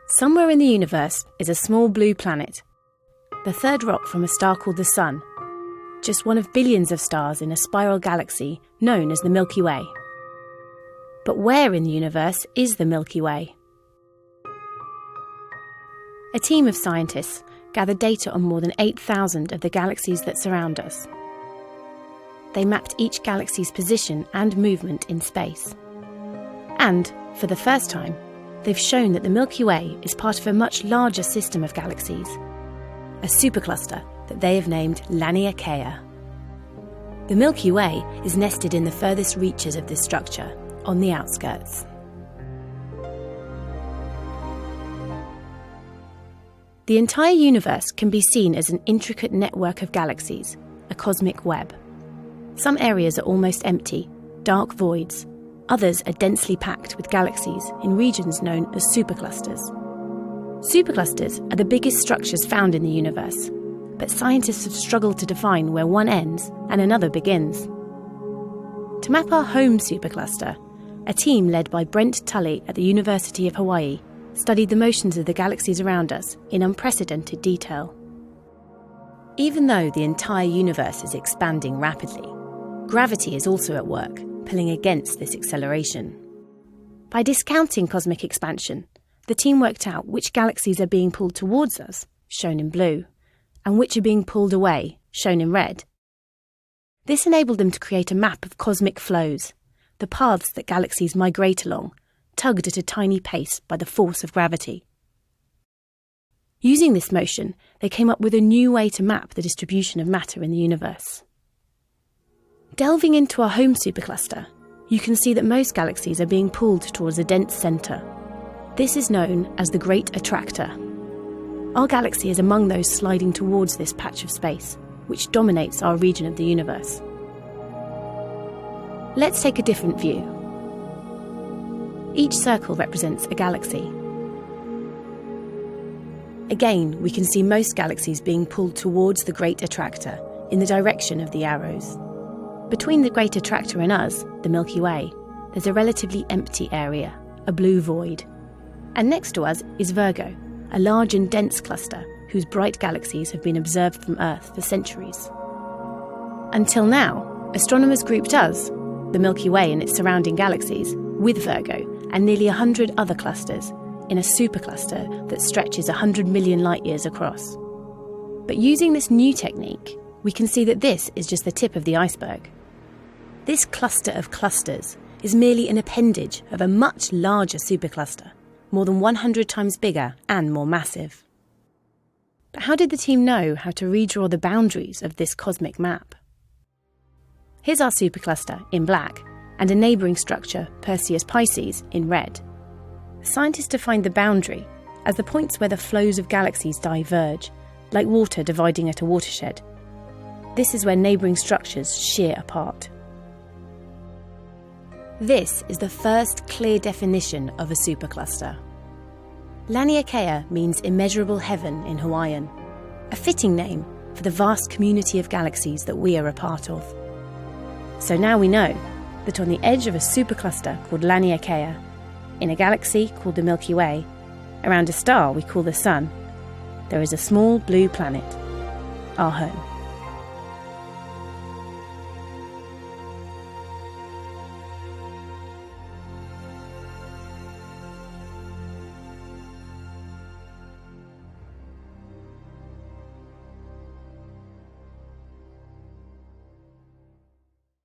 Somewhere in the universe is a small blue planet, the third rock from a star called the Sun, just one of billions of stars in a spiral galaxy known as the Milky Way. But where in the universe is the Milky Way? A team of scientists gathered data on more than 8,000 of the galaxies that surround us. They mapped each galaxy's position and movement in space. And, for the first time, they've shown that the Milky Way is part of a much larger system of galaxies, a supercluster that they have named Laniakea. The Milky Way is nested in the furthest reaches of this structure, on the outskirts. The entire universe can be seen as an intricate network of galaxies, a cosmic web. Some areas are almost empty, dark voids. Others are densely packed with galaxies in regions known as superclusters. Superclusters are the biggest structures found in the universe, but scientists have struggled to define where one ends and another begins. To map our home supercluster, a team led by Brent Tully at the University of Hawaii studied the motions of the galaxies around us in unprecedented detail. Even though the entire universe is expanding rapidly, gravity is also at work, pulling against this acceleration. By discounting cosmic expansion, the team worked out which galaxies are being pulled towards us, shown in blue, and which are being pulled away, shown in red. This enabled them to create a map of cosmic flows, the paths that galaxies migrate along, tugged at a tiny pace by the force of gravity. Using this motion, they came up with a new way to map the distribution of matter in the universe. Delving into our home supercluster, you can see that most galaxies are being pulled towards a dense centre. This is known as the Great Attractor. Our galaxy is among those sliding towards this patch of space, which dominates our region of the universe. Let's take a different view. Each circle represents a galaxy. Again, we can see most galaxies being pulled towards the Great Attractor in the direction of the arrows. Between the Great Attractor and us, the Milky Way, there's a relatively empty area, a blue void. And next to us is Virgo, a large and dense cluster whose bright galaxies have been observed from Earth for centuries. Until now, astronomers grouped us, the Milky Way and its surrounding galaxies, with Virgo and nearly 100 other clusters in a supercluster that stretches 100 million light-years across. But using this new technique, we can see that this is just the tip of the iceberg. This cluster of clusters is merely an appendage of a much larger supercluster, more than 100 times bigger and more massive. But how did the team know how to redraw the boundaries of this cosmic map? Here's our supercluster in black, and a neighbouring structure, Perseus Pisces, in red. Scientists defined the boundary as the points where the flows of galaxies diverge, like water dividing at a watershed. This is where neighbouring structures shear apart. This is the first clear definition of a supercluster. Laniakea means immeasurable heaven in Hawaiian, a fitting name for the vast community of galaxies that we are a part of. So now we know that on the edge of a supercluster called Laniakea, in a galaxy called the Milky Way, around a star we call the Sun, there is a small blue planet, our home.